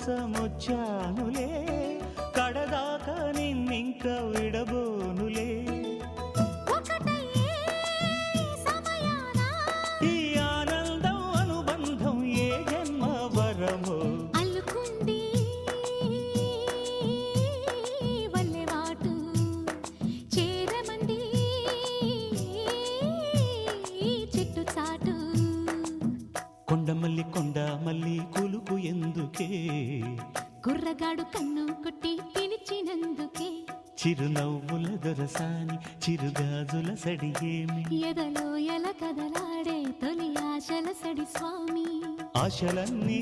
కోసమొచ్చానులే కడదాకా నిన్నింక విడబోనులే ఈ ఆనందం అనుబంధం ఏ జన్మ వరమో అల్లుకుంది వల్లెవాటు చేరమంది చెట్టు చాటు కొండమల్లి కొండ మల్లి కులుకు ఎందుకే కుర్రగాడు కన్ను కొట్టి పిలిచినందుకే చిరునవ్వుల దొరసాని చిరుగాజుల సడియేమి ఎదలో ఎల కదలాడే తొలి ఆశల సడి స్వామి ఆశలన్నీ